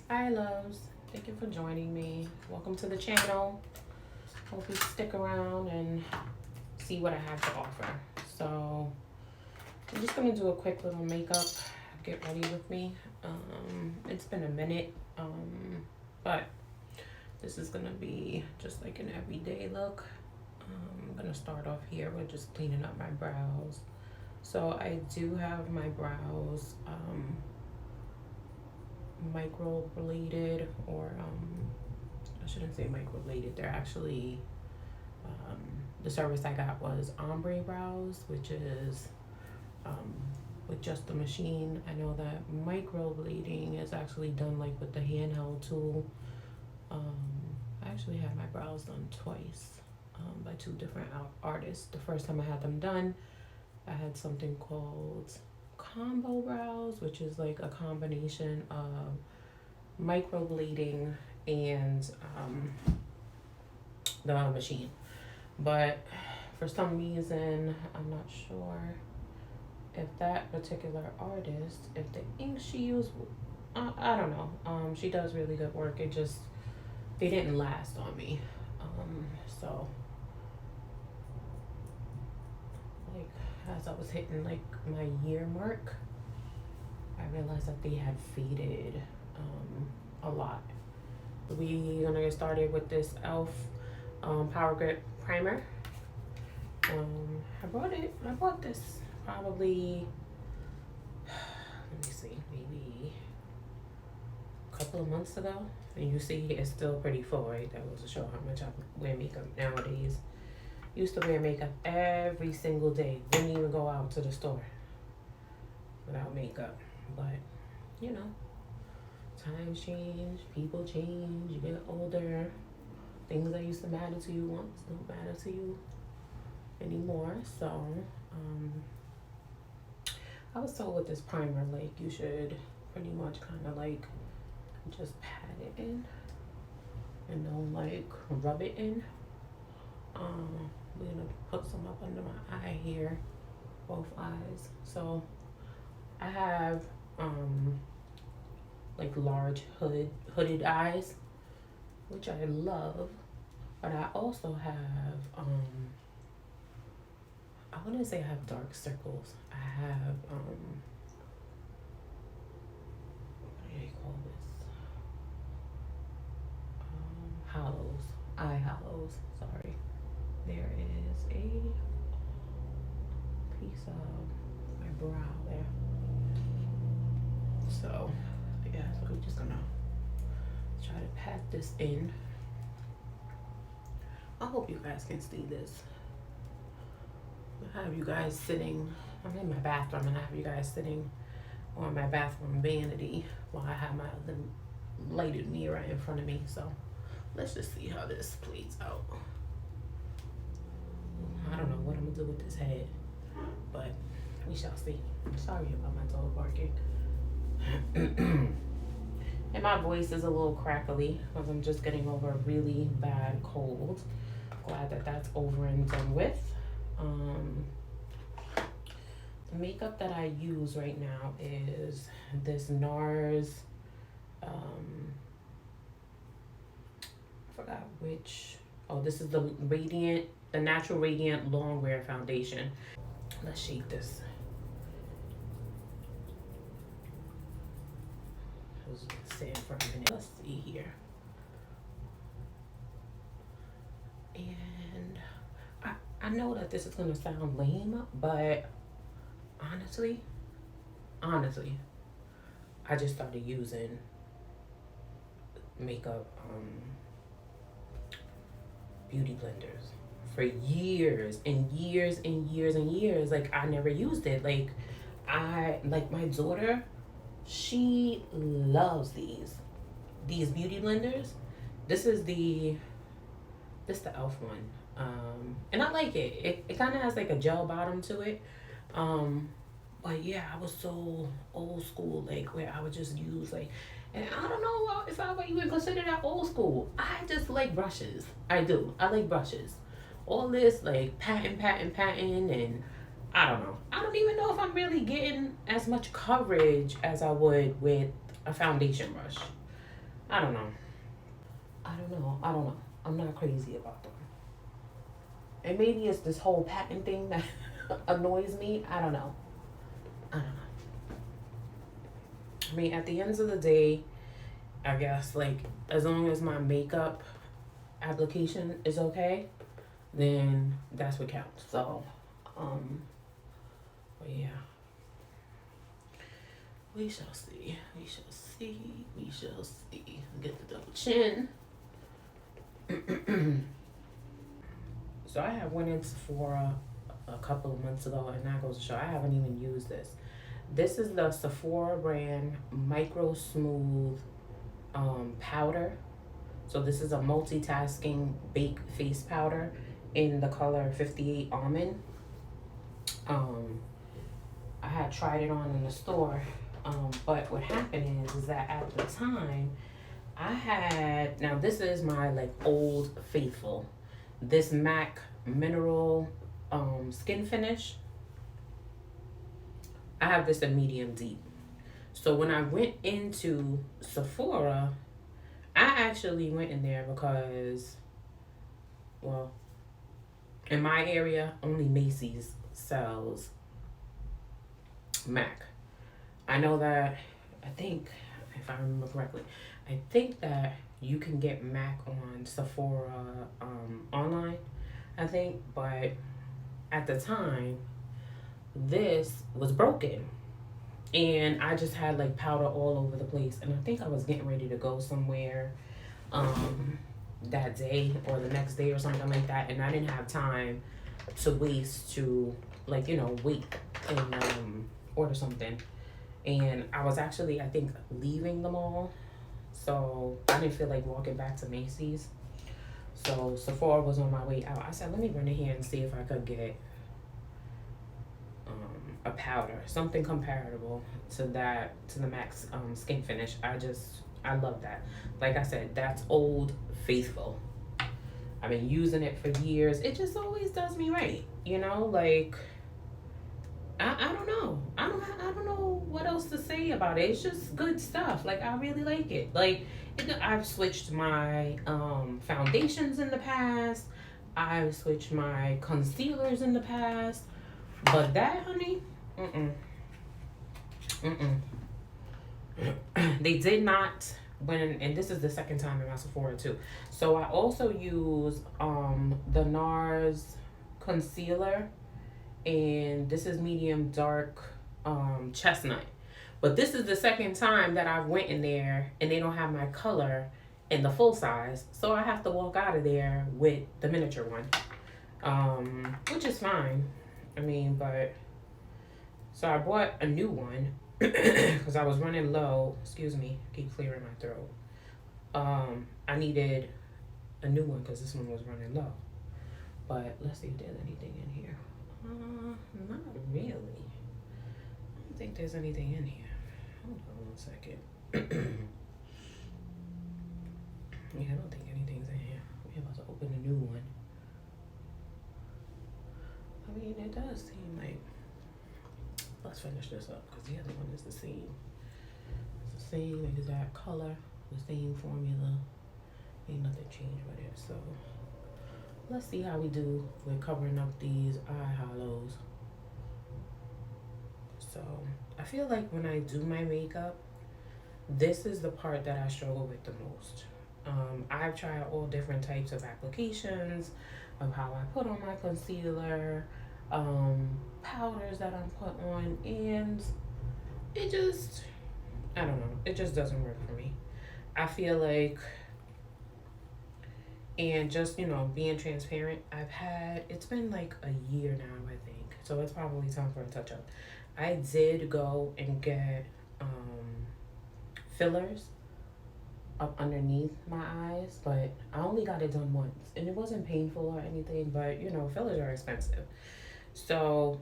Hi loves, thank you for joining me. Welcome to the channel. Hope you stick around and see what I have to offer. So I'm just gonna do a quick little makeup, get ready with me. It's been a minute, but this is gonna be just like an everyday look. I'm gonna start off here with just cleaning up my brows. So I do have my brows microbladed, or I shouldn't say microbladed, they're actually the service I got was ombre brows, which is with just the machine. I know that microblading is actually done like with the handheld tool. I actually had my brows done twice by two different artists. The first time I had them done, I had something called combo brows, which is like a combination of microblading and the machine. But for some reason, I'm not sure if that particular artist, if the ink she used, I don't know. She does really good work. It just, they didn't last on me. So like as I was hitting like my year mark, I realized that they had faded a lot. We're gonna get started with this e.l.f. Power Grip Primer. I bought this probably, let me see, maybe a couple of months ago. And you see it's still pretty full, right? That goes to show how much I wear makeup nowadays. Used to wear makeup every single day. Wouldn't even go out to the store without makeup. But, you know, times change, people change, you get older. Things that used to matter to you once don't matter to you anymore. So, I was told with this primer, like, you should pretty much kind of like just pat it in and don't like rub it in. We're gonna put some up under my eye here, both eyes. So I have like large hooded eyes, which I love, but I also have I wouldn't say I have dark circles. I have what do they call this? Hollows, eye hollows, sorry. There is a piece of my brow there. So yeah, so I'm just gonna try to pat this in. I hope you guys can see this. I have you guys sitting, I'm in my bathroom and I have you guys sitting on my bathroom vanity while I have my other lighted mirror in front of me. So let's just see how this plays out. I don't know what I'm gonna do with this head, but we shall see. Sorry about my dog barking. And my voice is a little crackly because I'm just getting over a really bad cold. Glad that that's over and done with. The makeup that I use right now is this NARS, I forgot which, oh, this is the Natural Radiant Longwear Foundation. Let's shake this. I was sitting for a minute. Let's see here. And I know that this is gonna sound lame, but honestly, I just started using makeup beauty blenders for years and years and years and years. Like I never used it. Like my daughter, she loves these beauty blenders. This is the e.l.f. one. And I like it. It kind of has like a gel bottom to it. But yeah, I was so old school, like where I would just use like, and I don't know if I would even consider that old school. I just like brushes. I do. I like brushes. All this like patting, and I don't know. I don't even know if I'm really getting as much coverage as I would with a foundation brush. I don't know. I don't know. I don't know. I'm not crazy about them. And maybe it's this whole patent thing that annoys me. I don't know. I don't know. I mean, at the end of the day, I guess, like, as long as my makeup application is okay, then that's what counts. So, but yeah. We shall see. We shall see. We shall see. Get the double chin. So I have went in Sephora a couple of months ago, and that goes to show I haven't even used this. This is the Sephora brand Microsmooth powder. So this is a multitasking bake face powder in the color 58 Almond. I had tried it on in the store, but what happened is that at the time I had, now this is my like old faithful, this MAC mineral skin finish. I have this in medium deep. So when I went into Sephora, I actually went in there because, well, in my area, only Macy's sells MAC. I know that, I think, if I remember correctly, I think that you can get MAC on Sephora online, I think, but at the time, this was broken. And I just had like powder all over the place. And I think I was getting ready to go somewhere that day or the next day or something like that. And I didn't have time to waste to, like, you know, wait and order something. And I was actually, I think, leaving the mall. So I didn't feel like walking back to Macy's. So Sephora was on my way out. I said, let me run in here and see if I could get a powder, something comparable to that, to the MAC skin finish. I love that. Like I said, that's old faithful. I've been using it for years. It just always does me right, you know. Like I don't know. I don't know what else to say about it. It's just good stuff. Like I really like it. Like I've switched my foundations in the past. I've switched my concealers in the past. But that, honey, they did not, and this is the second time in my Sephora too. So I also use the NARS concealer, and this is medium dark chestnut. But this is the second time that I've went in there and they don't have my color in the full size. So I have to walk out of there with the miniature one, which is fine. I mean, but, so I bought a new one because I was running low. Excuse me, keep clearing my throat. I needed a new one because this one was running low. But let's see if there's anything in here. Not really. I don't think there's anything in here. Hold on 1 second. Yeah, I don't think anything's in here. We're about to open a new one. I mean, it does seem like, let's finish this up because the other one is the same. It's the same exact color, the same formula. Ain't nothing changed with it. So let's see how we do with covering up these eye hollows. So I feel like when I do my makeup, this is the part that I struggle with the most. I've tried all different types of applications of how I put on my concealer, powders that I'm put on, and it just, I don't know, it just doesn't work for me. I feel like, and just, you know, being transparent, it's been like a year now, I think, so it's probably time for a touch-up. I did go and get fillers up underneath my eyes, but I only got it done once, and it wasn't painful or anything, but you know, fillers are expensive. So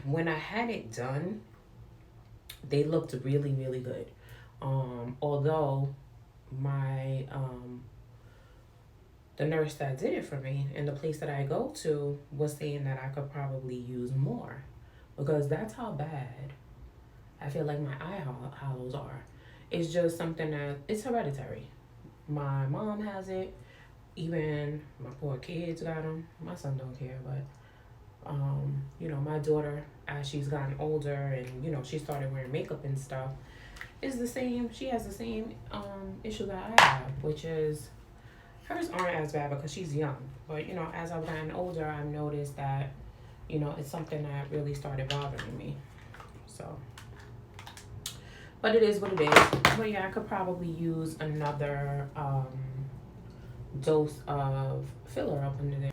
when I had it done, they looked really, really good. Although my the nurse that did it for me and the place that I go to was saying that I could probably use more, because that's how bad I feel like my eye hollows are. It's just something that it's hereditary. My mom has it. Even my poor kids got them. My son don't care, but you know, my daughter, as she's gotten older and, you know, she started wearing makeup and stuff, is the same. She has the same issue that I have, which is hers aren't as bad because she's young. But, you know, as I've gotten older, I've noticed that, you know, it's something that really started bothering me. So, but it is what it is. But yeah, I could probably use another dose of filler up under there.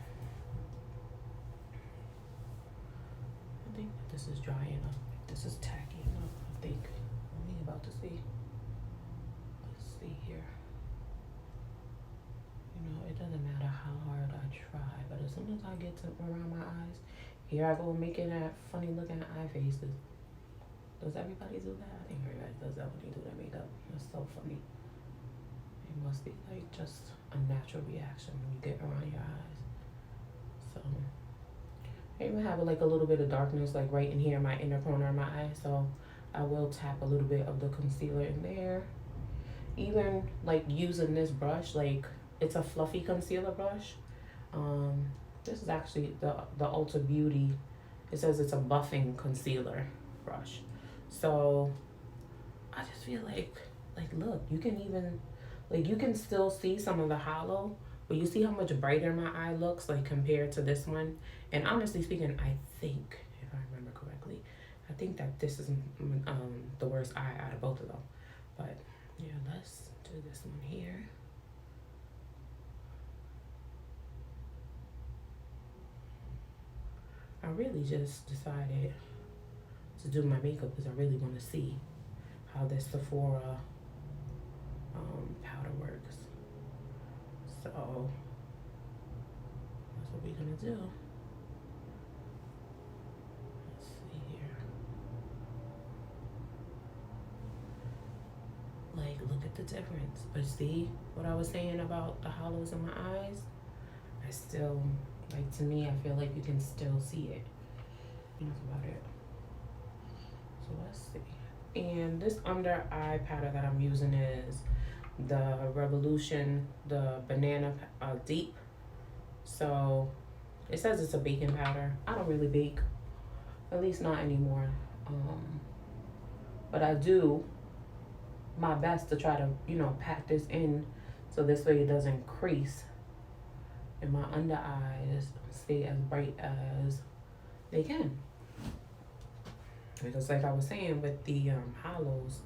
I think this is dry enough. This is tacky enough, I think. I'm about to see. Let's see here. You know, it doesn't matter how hard I try, but as soon as I get to around my eyes, here I go making that funny looking eye faces. Does everybody do that? I think everybody does that when they do their makeup. It's so funny. It must be like just a natural reaction when you get around your eyes. So I even have like a little bit of darkness like right in here in my inner corner of my eye. So I will tap a little bit of the concealer in there. Even like using this brush, like it's a fluffy concealer brush. This is actually the Ulta Beauty. It says it's a buffing concealer brush. So I just feel like look, you can even like you can still see some of the hollow, but you see how much brighter my eye looks like compared to this one. And honestly speaking, I think, if I remember correctly, I think that this is the worst eye out of both of them. But yeah, let's do this one here. I really just decided to do my makeup because I really want to see how this SEPHORA powder works. So that's what we're gonna do. Let's see here. Like, look at the difference. But see what I was saying about the hollows in my eyes? I still, like, to me, I feel like you can still see it. That's about it. So let's see. And this under eye powder that I'm using is the Revolution, the Banana Deep. So it says it's a baking powder. I don't really bake, at least not anymore. But I do my best to try to, you know, pack this in so this way it doesn't crease and my under eyes stay as bright as they can. Because like I was saying with the hollows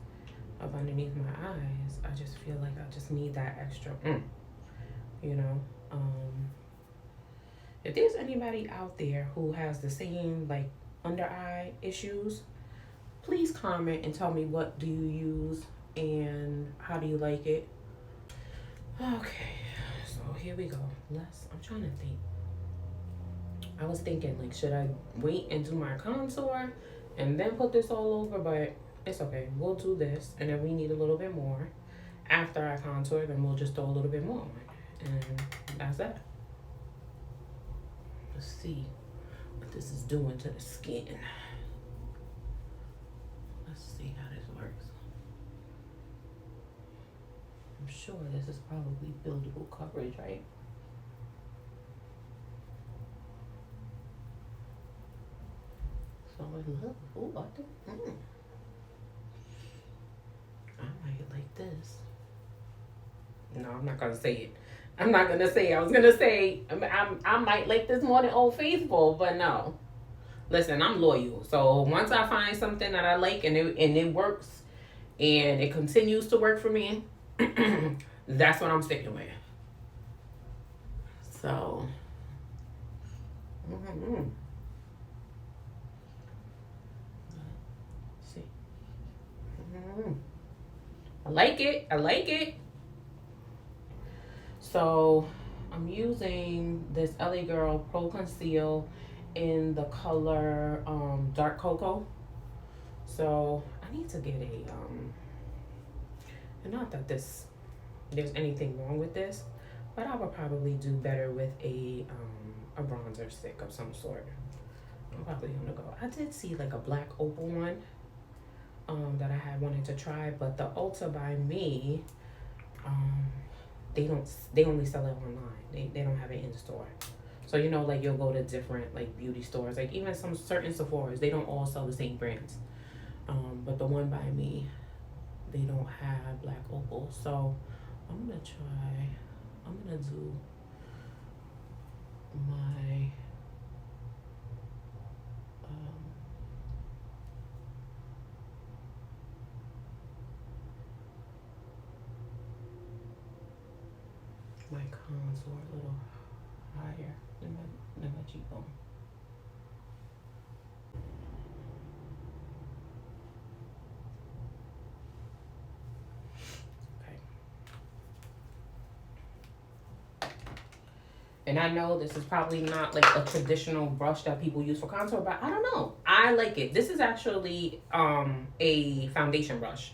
up underneath my eyes, I just feel like I just need that extra, you know. If there's anybody out there who has the same like under eye issues, please comment and tell me what do you use and how do you like it. Okay, so here we go. I'm trying to think. I was thinking like, should I wait and do my contour and then put this all over? But it's okay. We'll do this, and if we need a little bit more after I contour, then we'll just throw a little bit more on, and that's that. Let's see what this is doing to the skin. Let's see how this works. I'm sure this is probably buildable coverage, right? So look, oh, I think, I might like this. No, I'm not gonna say it. I'm not gonna say it. I was gonna say I might like this more than Old Faithful, but no. Listen, I'm loyal. So once I find something that I like and it works and it continues to work for me, that's what I'm sticking with. So. I like it. I like it. So I'm using this LA Girl Pro Conceal in the color Dark Cocoa. So I need to get a and not that there's anything wrong with this, but I would probably do better with a bronzer stick of some sort. I'm probably gonna go. I did see like a black opal one. that I had wanted to try, but the Ulta by me, um, they only sell it online. They don't have it in store. So you know, like you'll go to different like beauty stores, like even some certain Sephora's, they don't all sell the same brands. But the one by me, they don't have black opal. So I'm gonna try. I'm gonna do my my contour a little higher than my cheekbone. Okay. And I know this is probably not like a traditional brush that people use for contour, but I don't know. I like it. This is actually a foundation brush.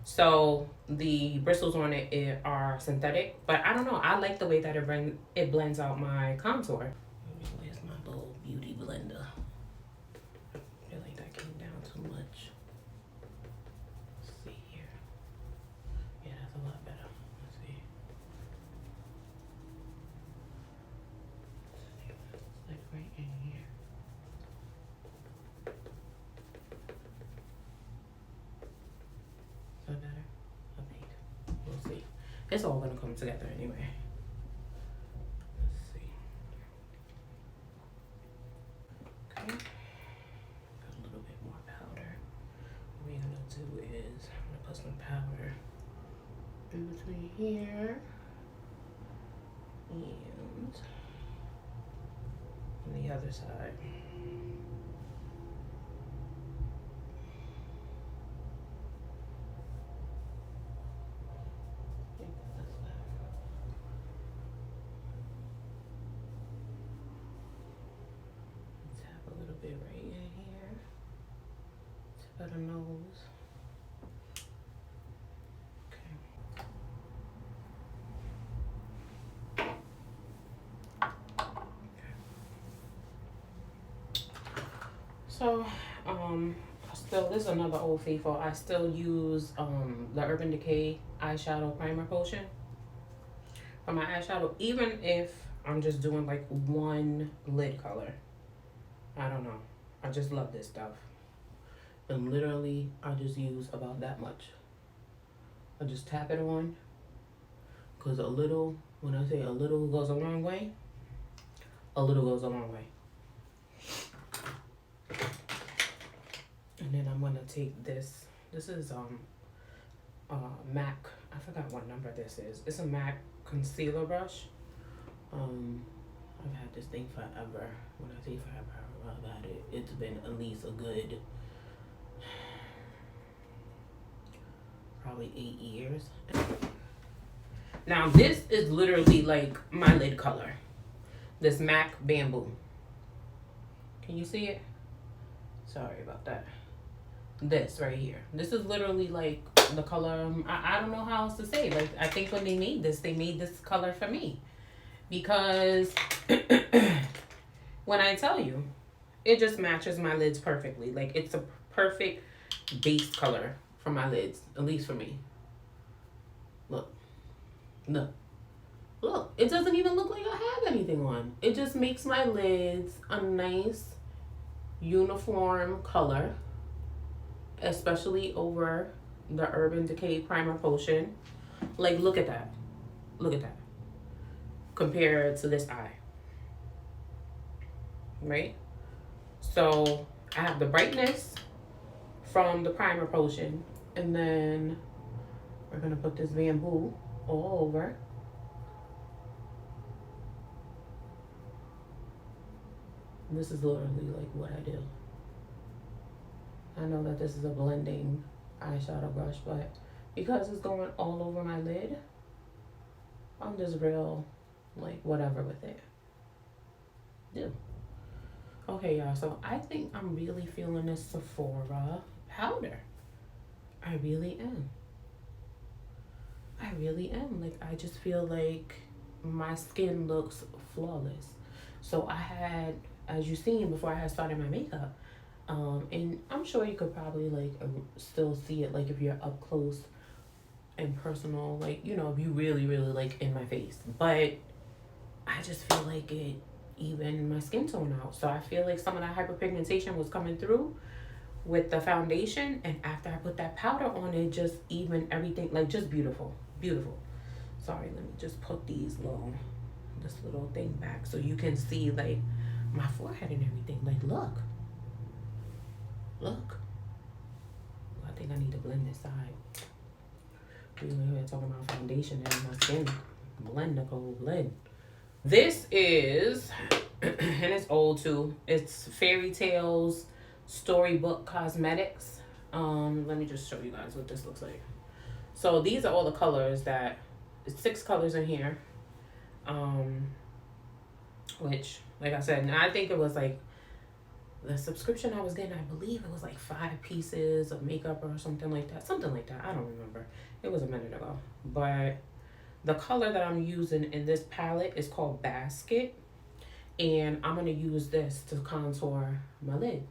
So the bristles on it are synthetic, but I don't know. I like the way that it blends out my contour. Where's my little beauty blender? I feel like that came down too much. Let's see here. Yeah, that's a lot better. Let's see. It's like right in here. Is that better? I think. We'll see. It's all gonna come together anyway. Let's see. Okay. Got a little bit more powder. What we're gonna do is I'm gonna put some powder in between here and on the other side. Tap a little bit right in here. Tap the nose. So, still, this is another old faithful. I still use the Urban Decay eyeshadow primer potion for my eyeshadow, even if I'm just doing like one lid color. I don't know. I just love this stuff. And literally, I just use about that much. I just tap it on, because a little, when I say a little goes a long way, a little goes a long way. And then I'm gonna take this. This is MAC. I forgot what number this is. It's a MAC concealer brush. I've had this thing forever. When I say forever, I've had it. It's been at least a good probably 8 years. Now this is literally like my lid color. This MAC Bamboo. Can you see it? Sorry about that. This right here. This is literally like the color. I don't know how else to say. Like, I think when they made this color for me. Because when I tell you, it just matches my lids perfectly. Like, it's a perfect base color for my lids, at least for me. Look. Look. Look. It doesn't even look like I have anything on. It just makes my lids a nice uniform color, especially over the Urban Decay primer potion. Like, look at that. Look at that. Compared to this eye. Right? So I have the brightness from the primer potion, and then we're gonna put this bamboo all over. This is literally like what I do. I know that this is a blending eyeshadow brush, but because it's going all over my lid, I'm just real, like, whatever with it. Do. Okay, y'all, so I think I'm really feeling this Sephora powder. I really am. I really am. Like, I just feel like my skin looks flawless. So I had, as you seen before I had started my makeup, And I'm sure you could probably like still see it like if you're up close and personal, like, you know, if you really, really like in my face. But I just feel like it even my skin tone out. So I feel like some of that hyperpigmentation was coming through with the foundation, and after I put that powder on, it just even everything, like, just beautiful, beautiful. Sorry, let me just put this little thing back so you can see like my forehead and everything. Like, look. I think I need to blend this side. We were here talking about foundation and my skin. Blend, Nicole, blend. This is, and it's old too. It's Fairy Tales Storybook Cosmetics. Let me just show you guys what this looks like. So these are all the colors that, it's 6 colors in here. Which, like I said, and I think it was like the subscription I was getting, I believe it was like 5 pieces of makeup or something like that. Something like that. I don't remember. It was a minute ago. But the color that I'm using in this palette is called Basket. And I'm going to use this to contour my lid.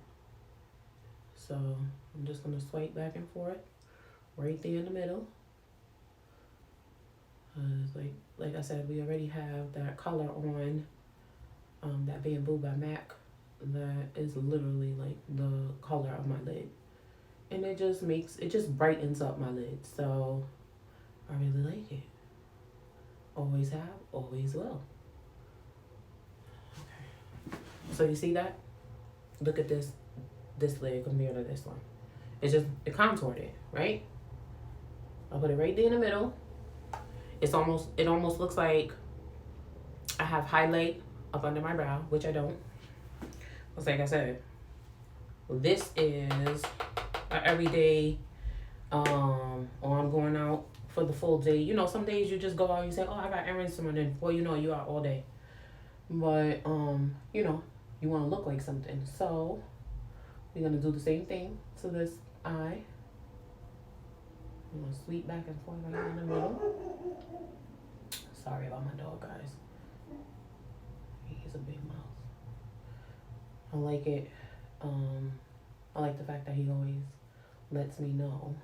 So I'm just going to swipe back and forth right there in the middle. Like I said, we already have that color on that Bamboo by MAC. That is literally like the color of my lid. And it just brightens up my lid. So I really like it. Always have, always will. Okay. So you see that? Look at this lid compared to this one. It contoured it, right? I'll put it right there in the middle. It almost looks like I have highlight up under my brow, which I don't. Because like I said, this is an everyday, or I'm going out for the full day. You know, some days you just go out and you say, oh, I got errands to run, and before you know, you out all day. But, you know, you want to look like something. So we're going to do the same thing to this eye. I'm going to sweep back and forth right in the middle. Sorry about my dog, guys. He's a big mouth. I like it. I like the fact that he always lets me know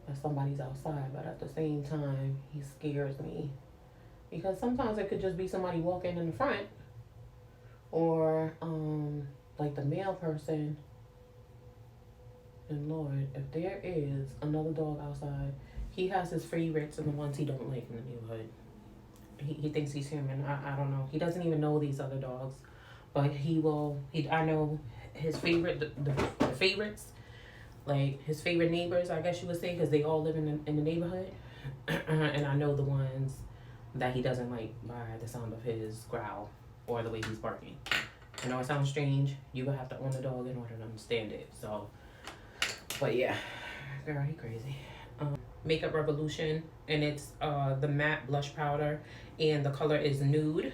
that somebody's outside, but at the same time, he scares me. Because sometimes it could just be somebody walking in the front, or like the male person. And Lord, if there is another dog outside, he has his favorites and the ones he don't like in the neighborhood. He thinks he's human. I don't know. He doesn't even know these other dogs, but I know his favorite, the favorites, like his favorite neighbors, I guess you would say, because they all live in the neighborhood. And I know the ones that he doesn't like by the sound of his growl or the way he's barking. I know it sounds strange. You would have to own a dog in order to understand it. So, but yeah, girl, he crazy. Makeup Revolution, and it's the matte blush powder, and the color is Nude.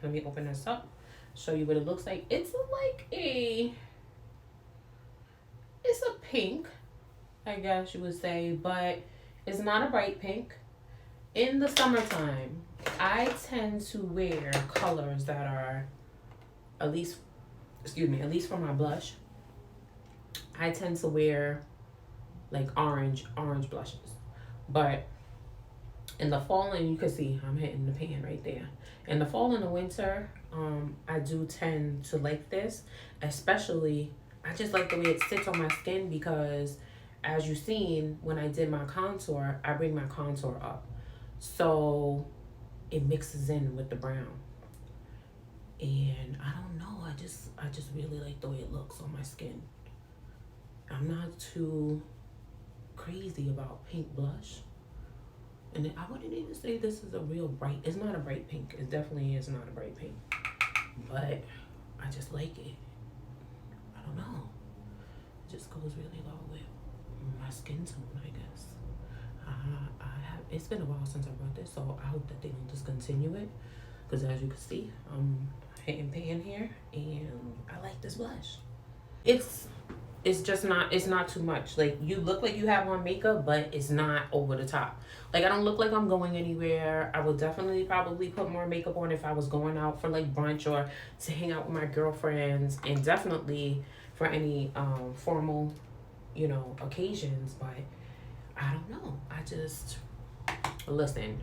Let me open this up, show you what it looks like. It's a pink, I guess you would say, but it's not a bright pink. In the summertime, I tend to wear colors that are, at least for my blush, I tend to wear like orange blushes. But in the fall, and you can see I'm hitting the pan right there. In the fall and the winter, I do tend to like this, especially, I just like the way it sits on my skin, because as you've seen, when I did my contour, I bring my contour up. So it mixes in with the brown. And I don't know, I just really like the way it looks on my skin. I'm not too crazy about pink blush. And I wouldn't even say this is a real bright, it's not a bright pink. It definitely is not a bright pink. But I just like it. I don't know. It just goes really well with my skin tone, I guess. It's been a while since I brought this, so I hope that they don't discontinue it. Because as you can see, I'm hitting pan here, and I like this blush. It's it's just not, it's not too much. Like, you look like you have on makeup, but it's not over the top. Like, I don't look like I'm going anywhere. I would definitely probably put more makeup on if I was going out for like brunch or to hang out with my girlfriends, and definitely for any formal, you know, occasions. But I don't know. I just, listen.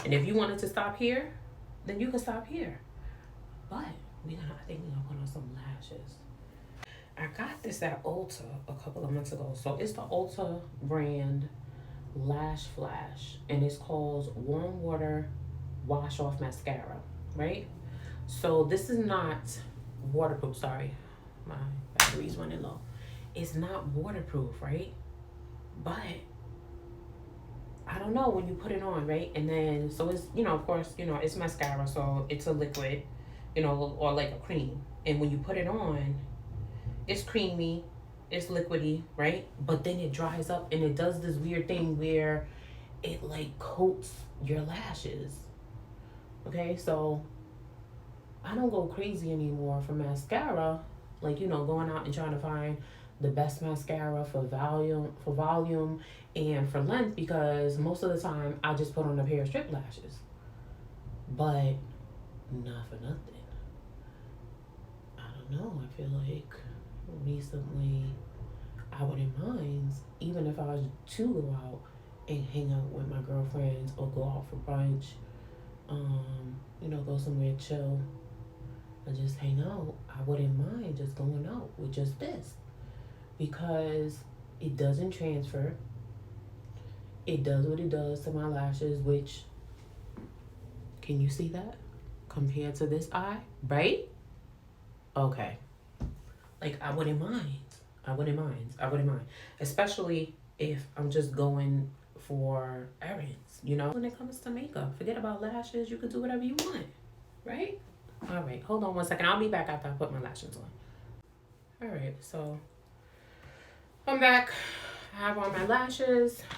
And if you wanted to stop here, then you can stop here. But I think we're gonna put on some lashes. I got this at Ulta a couple of months ago. So it's the Ulta brand Lash Flash, and it's called Warm Water Wash Off Mascara, right? So this is not waterproof. Sorry, my battery's running low. It's not waterproof, right? But I don't know, when you put it on, right? And then, so it's, you know, of course, you know, it's mascara, so it's a liquid, you know, or like a cream. And when you put it on, it's creamy, it's liquidy, right? But then it dries up and it does this weird thing where it like coats your lashes. Okay, so I don't go crazy anymore for mascara, like, you know, going out and trying to find the best mascara for volume and for length, because most of the time I just put on a pair of strip lashes. But not for nothing, I don't know, I feel like recently I wouldn't mind, even if I was to go out and hang out with my girlfriends or go out for brunch, you know, go somewhere chill and just hang out. I wouldn't mind just going out with just this, because it doesn't transfer. It does what it does to my lashes, which, can you see that? Compared to this eye, right? Okay. Like, I wouldn't mind. I wouldn't mind. Especially if I'm just going for errands, you know? When it comes to makeup, forget about lashes. You could do whatever you want, right? All right, hold on one second. I'll be back after I put my lashes on. All right, so I'm back. I have on my lashes.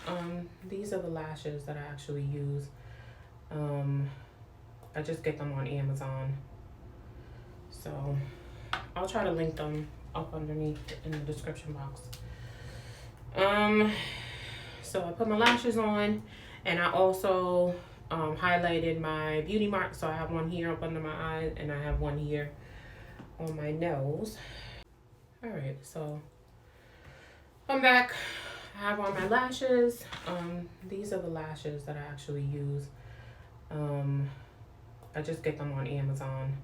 These are the lashes that I actually use. I just get them on Amazon. So I'll try to link them up underneath in the description box. So I put my lashes on, and I also highlighted my beauty mark. So I have one here up under my eye, and I have one here on my nose. All right, so I'm back. I have on my lashes. These are the lashes that I actually use. I just get them on Amazon.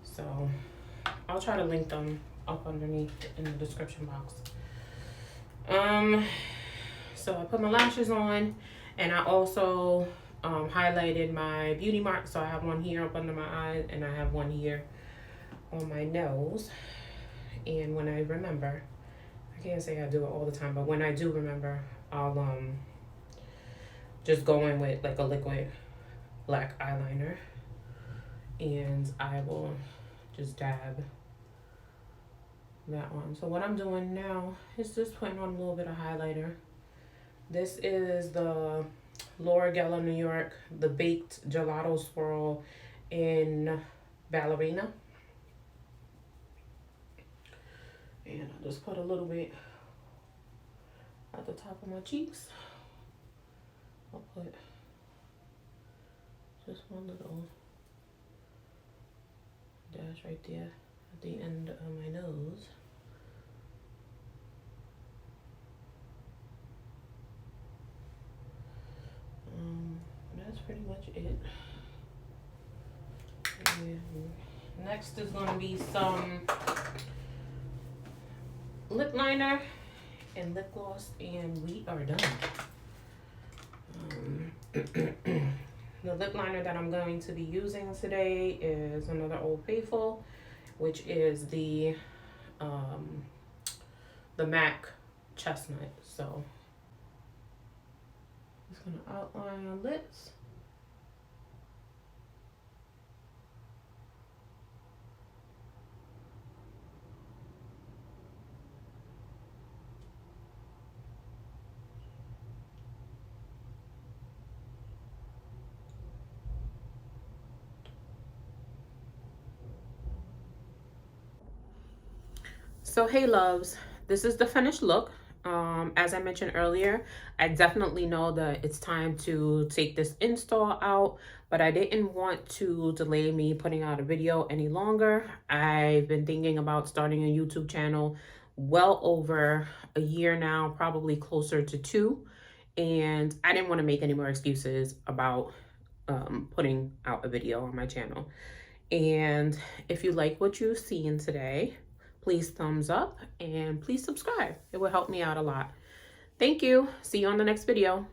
So I'll try to link them up underneath in the description box. So I put my lashes on, and I also highlighted my beauty mark. So I have one here up under my eye, and I have one here on my nose. And when I remember, I can't say I do it all the time, but when I do remember, I'll just go in with like a liquid black eyeliner, and I will just dab that on. So what I'm doing now is just putting on a little bit of highlighter. This is the Laura Geller New York, the Baked Gelato Swirl in Ballerina. And I'll just put a little bit at the top of my cheeks. I'll put just one little dash right there at the end of my nose. That's pretty much it. And next is going to be some lip liner and lip gloss, and we are done. The lip liner that I'm going to be using today is another Old Faithful, which is the MAC Chestnut. So just gonna outline our lips. So hey loves, this is the finished look. As I mentioned earlier, I definitely know that it's time to take this install out, but I didn't want to delay me putting out a video any longer. I've been thinking about starting a YouTube channel well over a year now, probably closer to 2. And I didn't want to make any more excuses about putting out a video on my channel. And if you like what you've seen today, please thumbs up and please subscribe. It will help me out a lot. Thank you. See you on the next video.